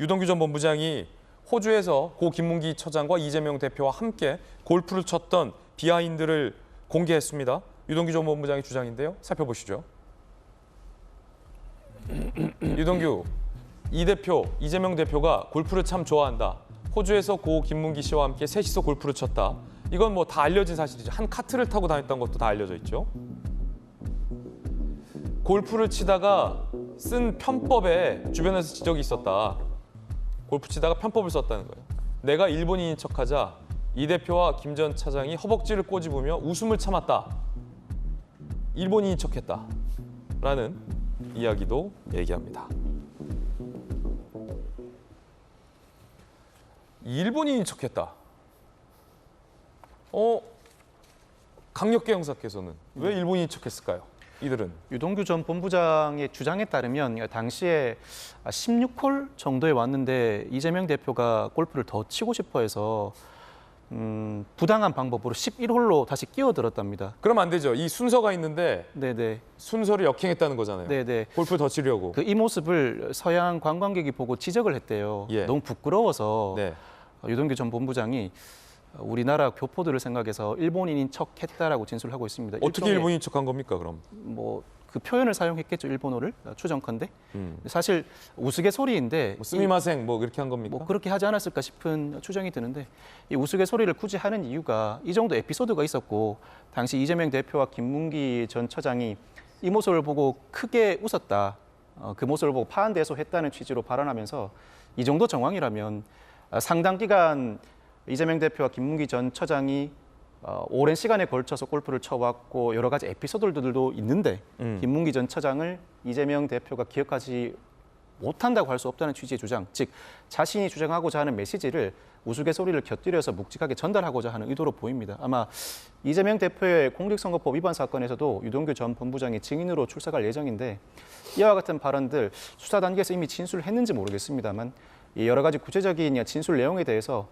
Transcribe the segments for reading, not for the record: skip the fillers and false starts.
유동규 전 본부장이 호주에서 고 김문기 처장과 이재명 대표와 함께 골프를 쳤던 비하인드를 공개했습니다. 유동규 전 본부장의 주장인데요. 살펴보시죠. 유동규, 이 대표, 이재명 대표가 골프를 참 좋아한다. 호주에서 고 김문기 씨와 함께 셋이서 골프를 쳤다. 이건 뭐 다 알려진 사실이죠. 한 카트를 타고 다녔던 것도 다 알려져 있죠. 골프를 치다가 쓴 편법에 주변에서 지적이 있었다. 골프 치다가 편법을 썼다는 거예요. 내가 일본인인 척하자 이 대표와 김 전 차장이 허벅지를 꼬집으며 웃음을 참았다. 일본인인 척했다. 라는 이야기도 얘기합니다. 일본인인 척했다. 강력계 형사께서는 왜 일본인인 척했을까요? 이들은 유동규 전 본부장의 주장에 따르면 당시에 16홀 정도에 왔는데 이재명 대표가 골프를 더 치고 싶어 해서 부당한 방법으로 11홀로 다시 끼어들었답니다. 그러면 안 되죠. 이 순서가 있는데 네네. 순서를 역행했다는 거잖아요. 네네. 골프 더 치려고. 이 모습을 서양 관광객이 보고 지적을 했대요. 예. 너무 부끄러워서 네. 유동규 전 본부장이 우리나라 교포들을 생각해서 일본인인 척했다라고 진술을 하고 있습니다. 어떻게 일본인 척한 겁니까, 그럼? 뭐 그 표현을 사용했겠죠, 일본어를 추정컨대. 사실 우스갯소리인데 뭐 스미마생 뭐 이렇게 한 겁니까? 뭐 그렇게 하지 않았을까 싶은 추정이 드는데 이 우스갯소리를 굳이 하는 이유가 이 정도 에피소드가 있었고 당시 이재명 대표와 김문기 전 처장이 이 모습을 보고 크게 웃었다. 그 모습을 보고 파한대소했다는 취지로 발언하면서 이 정도 정황이라면 상당 기간 이재명 대표와 김문기 전 처장이 오랜 시간에 걸쳐서 골프를 쳐왔고 여러 가지 에피소드들도 있는데 김문기 전 처장을 이재명 대표가 기억하지 못한다고 할 수 없다는 취지의 주장, 즉 자신이 주장하고자 하는 메시지를 우스갯소리를 곁들여서 묵직하게 전달하고자 하는 의도로 보입니다. 아마 이재명 대표의 공직선거법 위반 사건에서도 유동규 전 본부장이 증인으로 출석할 예정인데 이와 같은 발언들 수사 단계에서 이미 진술을 했는지 모르겠습니다만 이 여러 가지 구체적인 진술 내용에 대해서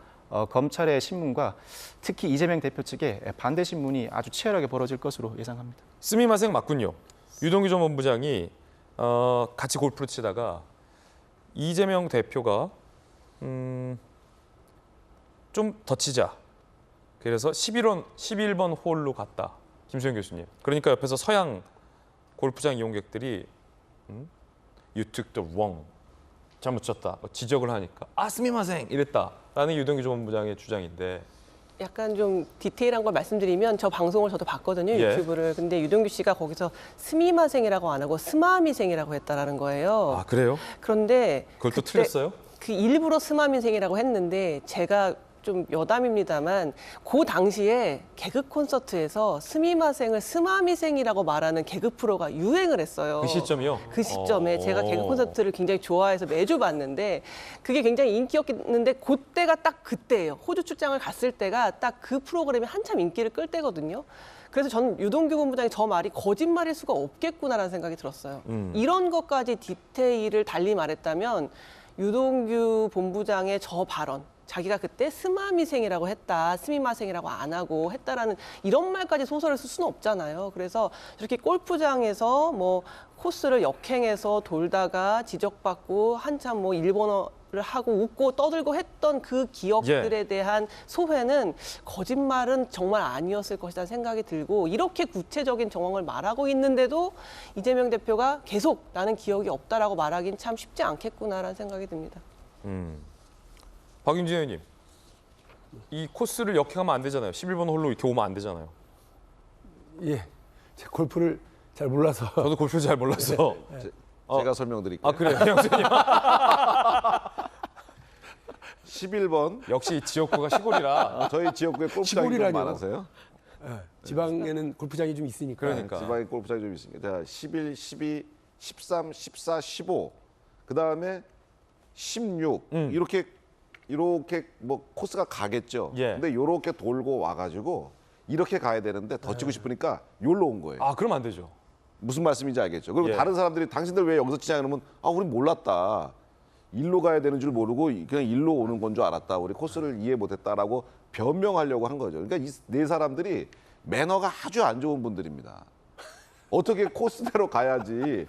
검찰의 신문과 특히 이재명 대표 측의 반대 신문이 아주 치열하게 벌어질 것으로 예상합니다. 스미마생 맞군요. 유동규 전 본부장이 같이 골프를 치다가 이재명 대표가 좀 더 치자. 그래서 11번 홀로 갔다. 김수현 교수님. 그러니까 옆에서 서양 골프장 이용객들이 You took the wrong. 잘못 쳤다. 지적을 하니까 스미마생 이랬다라는 유동규 전 본부장의 주장인데 약간 좀 디테일한 걸 말씀드리면 저 방송을 저도 봤거든요, 예. 유튜브를. 근데 유동규 씨가 거기서 스미마생이라고 안 하고 스마미생이라고 했다라는 거예요. 아 그래요? 그런데 그걸 또 그때 틀렸어요? 그 일부러 스마미생이라고 했는데 제가 좀 여담입니다만 그 당시에 개그 콘서트에서 스미마생을 스마미생이라고 말하는 개그 프로가 유행을 했어요. 그 시점이요? 그 시점에 제가 개그 콘서트를 굉장히 좋아해서 매주 봤는데 그게 굉장히 인기였는데 그때가 딱 그때예요. 호주 출장을 갔을 때가 딱 그 프로그램이 한참 인기를 끌 때거든요. 그래서 저는 유동규 본부장이 저 말이 거짓말일 수가 없겠구나라는 생각이 들었어요. 이런 것까지 디테일을 달리 말했다면 유동규 본부장의 저 발언 자기가 그때 스마미생이라고 했다, 스미마생이라고 안 하고 했다라는 이런 말까지 소설을 쓸 수는 없잖아요. 그래서 저렇게 골프장에서 뭐 코스를 역행해서 돌다가 지적받고 한참 뭐 일본어를 하고 웃고 떠들고 했던 그 기억들에 대한 소회는 거짓말은 정말 아니었을 것이라는 생각이 들고 이렇게 구체적인 정황을 말하고 있는데도 이재명 대표가 계속 나는 기억이 없다라고 말하긴 참 쉽지 않겠구나라는 생각이 듭니다. 박윤진 의원님, 이 코스를 역행하면 안 되잖아요. 11번 홀로 이렇게 오면 안 되잖아요. 예, 제가 골프를 잘 몰라서. 저도 골프를 잘 몰라서. 제가 설명드릴게요. 그래요, 형수님. 11번 역시 지역구가 시골이라. 저희 지역구에 골프장이 좀 시골이라뇨. 많아서요. 예, 지방에는 골프장이 좀 있으니까. 그러니까. 지방에 골프장이 좀 있으니까. 자, 11, 12, 13, 14, 15. 그다음에 16. 이렇게 뭐 코스가 가겠죠. 예. 근데 이렇게 돌고 와가지고 이렇게 가야 되는데 더 치고 싶으니까 여기로 온 거예요. 그럼 안 되죠. 무슨 말씀인지 알겠죠. 그리고 예. 다른 사람들이 당신들 왜 여기서 치냐 그러면 우린 몰랐다. 일로 가야 되는 줄 모르고 그냥 일로 오는 건 줄 알았다. 우리 코스를 이해 못했다라고 변명하려고 한 거죠. 그러니까 이 네 사람들이 매너가 아주 안 좋은 분들입니다. 어떻게 코스대로 가야지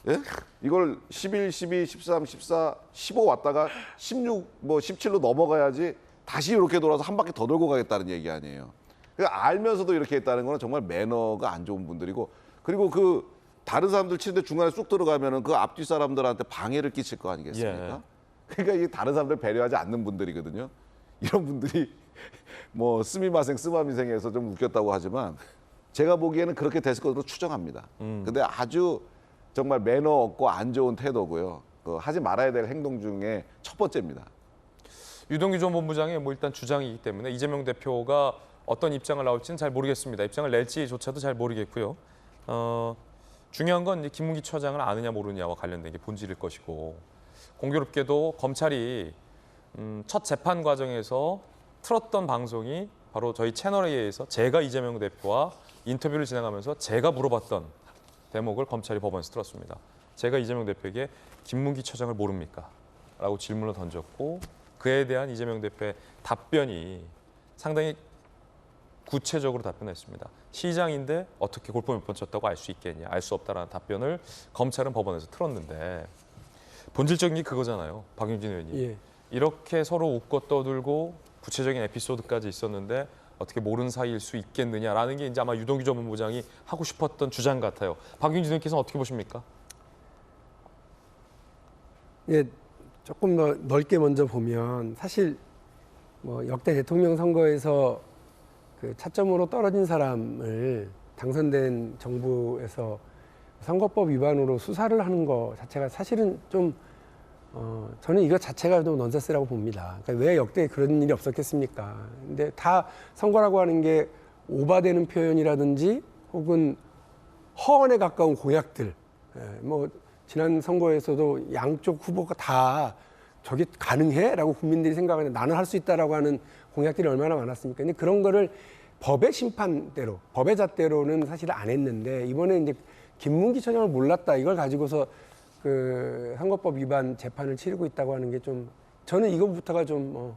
예? 이걸 11, 12, 13, 14, 15 왔다가 16, 뭐 17로 넘어가야지 다시 이렇게 돌아서 한 바퀴 더 돌고 가겠다는 얘기 아니에요. 그러니까 알면서도 이렇게 했다는 거는 정말 매너가 안 좋은 분들이고, 그리고 그 다른 사람들 치는데 중간에 쑥 들어가면은 그 앞뒤 사람들한테 방해를 끼칠 거 아니겠습니까? 그러니까 이게 다른 사람들 배려하지 않는 분들이거든요. 이런 분들이 뭐 스미마생 스마미생에서 좀 웃겼다고 하지만 제가 보기에는 그렇게 됐을 것으로 추정합니다. 근데 아주 정말 매너 없고 안 좋은 태도고요. 하지 말아야 될 행동 중에 첫 번째입니다. 유동규 전 본부장의 뭐 일단 주장이기 때문에 이재명 대표가 어떤 입장을 나올지는 잘 모르겠습니다. 입장을 낼지조차도 잘 모르겠고요. 중요한 건 이제 김문기 처장을 아느냐 모르느냐와 관련된 게 본질일 것이고, 공교롭게도 검찰이 첫 재판 과정에서 틀었던 방송이 바로 저희 채널에 의해서 제가 이재명 대표와 인터뷰를 진행하면서 제가 물어봤던 대목을 검찰이 법원에서 틀었습니다. 제가 이재명 대표에게 김문기 처장을 모릅니까? 라고 질문을 던졌고, 그에 대한 이재명 대표의 답변이 상당히 구체적으로 답변했습니다. 시장인데 어떻게 골프 몇 번 쳤다고 알 수 있겠냐, 알 수 없다라는 답변을 검찰은 법원에서 틀었는데, 본질적인 게 그거잖아요, 박용진 의원님. 예. 이렇게 서로 웃고 떠들고 구체적인 에피소드까지 있었는데 어떻게 모르는 사이일 수 있겠느냐라는 게 이제 아마 유동규 전 본부장이 하고 싶었던 주장 같아요. 박용진 의원께서는 어떻게 보십니까? 예, 조금 더 넓게 먼저 보면 사실 뭐 역대 대통령 선거에서 그 차점으로 떨어진 사람을 당선된 정부에서 선거법 위반으로 수사를 하는 거 자체가 사실은 좀 저는 이거 자체가 좀 넌센스라고 봅니다. 그러니까 왜 역대 그런 일이 없었겠습니까? 근데 다 선거라고 하는 게 오바되는 표현이라든지 혹은 허언에 가까운 공약들, 뭐 지난 선거에서도 양쪽 후보가 다 저게 가능해? 라고 국민들이 생각하는데 나는 할 수 있다라고 하는 공약들이 얼마나 많았습니까? 근데 그런 거를 법의 심판대로, 법의 잣대로는 사실 안 했는데, 이번에 이제 김문기 처장을 몰랐다 이걸 가지고서 그 선거법 위반 재판을 치르고 있다고 하는 게 좀, 저는 이거부터가 좀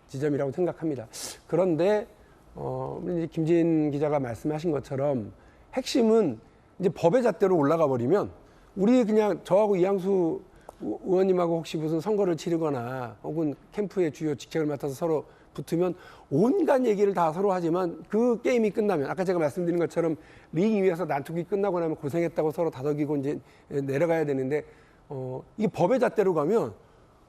지점이라고 생각합니다. 그런데 우리 김진 기자가 말씀하신 것처럼 핵심은 이제 법의 잣대로 올라가 버리면, 우리 그냥 저하고 이양수 의원님하고 혹시 무슨 선거를 치르거나 혹은 캠프의 주요 직책을 맡아서 서로 붙으면 온갖 얘기를 다 서로 하지만 그 게임이 끝나면, 아까 제가 말씀드린 것처럼 링 위에서 난투기 끝나고 나면 고생했다고 서로 다독이고 이제 내려가야 되는데, 이게 법의 잣대로 가면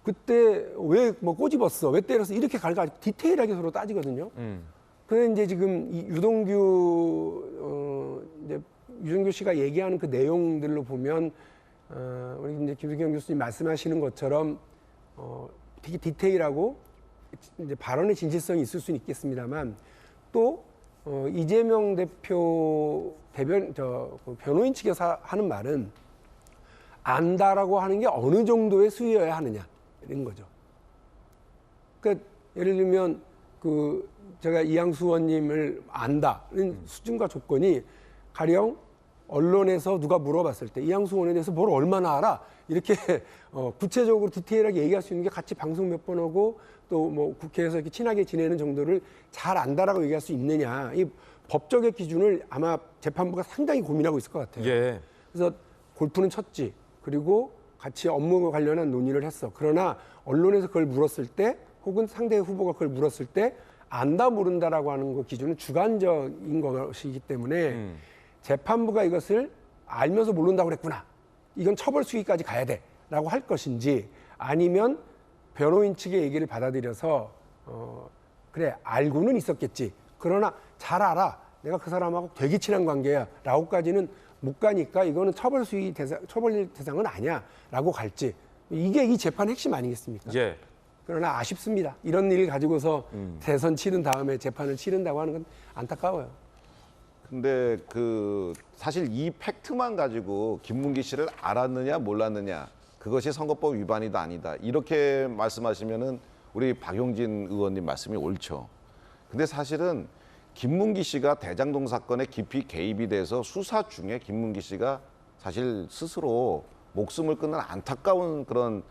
그때 왜 뭐 꼬집었어, 왜 때렸어, 이렇게 갈까 디테일하게 서로 따지거든요. 그런데 이제 지금 이 유동규 씨가 얘기하는 그 내용들로 보면 우리 이제 김수경 교수님 말씀하시는 것처럼 되게 디테일하고 이제 발언의 진실성이 있을 수는 있겠습니다만, 또 이재명 대표 변호인 측에서 하는 말은 안다라고 하는 게 어느 정도의 수위여야 하느냐 이런 거죠. 그러니까 예를 들면 제가 이양수 의원님을 안다는 수준과 조건이 가령 언론에서 누가 물어봤을 때 이양수 의원에 대해서 뭘 얼마나 알아? 이렇게 구체적으로 디테일하게 얘기할 수 있는 게 같이 방송 몇 번 하고 또 뭐 국회에서 이렇게 친하게 지내는 정도를 잘 안다라고 얘기할 수 있느냐. 이 법적의 기준을 아마 재판부가 상당히 고민하고 있을 것 같아요. 예. 그래서 골프는 쳤지. 그리고 같이 업무와 관련한 논의를 했어. 그러나 언론에서 그걸 물었을 때 혹은 상대 후보가 그걸 물었을 때 안다 모른다라고 하는 그 기준은 주관적인 것이기 때문에 재판부가 이것을 알면서 모른다고 그랬구나, 이건 처벌 수위까지 가야 돼라고 할 것인지, 아니면 변호인 측의 얘기를 받아들여서 그래 알고는 있었겠지, 그러나 잘 알아, 내가 그 사람하고 되게 친한 관계야 라고까지는 못 가니까 이거는 처벌 대상은 아니야라고 갈지, 이게 이 재판 핵심 아니겠습니까? 예. 그러나 아쉽습니다. 이런 일을 가지고서 대선 치른 다음에 재판을 치른다고 하는 건 안타까워요. 근데 사실 이 팩트만 가지고 김문기 씨를 알았느냐 몰랐느냐, 그것이 선거법 위반이다 아니다, 이렇게 말씀하시면은 우리 박용진 의원님 말씀이 옳죠. 근데 사실은 김문기 씨가 대장동 사건에 깊이 개입이 돼서 수사 중에 김문기 씨가 사실 스스로 목숨을 끊는 안타까운 그런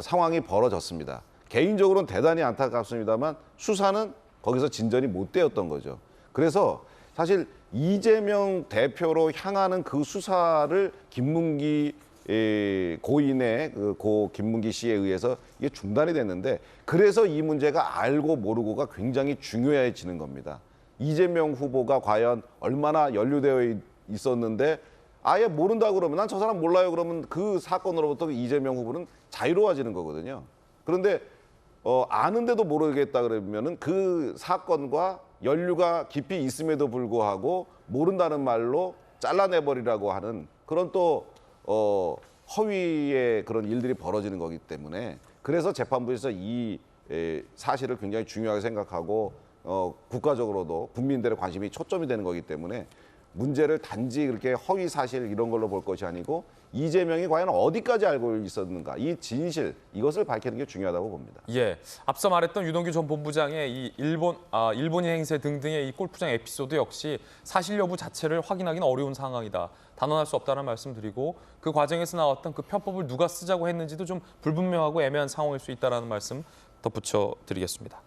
상황이 벌어졌습니다. 개인적으로는 대단히 안타깝습니다만 수사는 거기서 진전이 못 되었던 거죠. 그래서 사실 이재명 대표로 향하는 그 수사를 김문기 고인의 고 김문기 씨에 의해서 이게 중단이 됐는데 그래서 이 문제가 알고 모르고가 굉장히 중요해지는 겁니다. 이재명 후보가 과연 얼마나 연루되어 있었는데 아예 모른다 그러면 난 저 사람 몰라요 그러면 그 사건으로부터 이재명 후보는 자유로워지는 거거든요. 그런데 아는데도 모르겠다 그러면은 그 사건과 연루가 깊이 있음에도 불구하고 모른다는 말로 잘라내버리라고 하는 그런 또 허위의 그런 일들이 벌어지는 거기 때문에 그래서 재판부에서 이 사실을 굉장히 중요하게 생각하고 국가적으로도 국민들의 관심이 초점이 되는 거기 때문에 문제를 단지 그렇게 허위 사실 이런 걸로 볼 것이 아니고 이재명이 과연 어디까지 알고 있었는가 이 진실 이것을 밝히는 게 중요하다고 봅니다. 예, 앞서 말했던 유동규 전 본부장의 이 일본인 행세 등등의 이 골프장 에피소드 역시 사실 여부 자체를 확인하기는 어려운 상황이다. 단언할 수 없다는 말씀드리고 그 과정에서 나왔던 그 편법을 누가 쓰자고 했는지도 좀 불분명하고 애매한 상황일 수 있다는 말씀 덧붙여 드리겠습니다.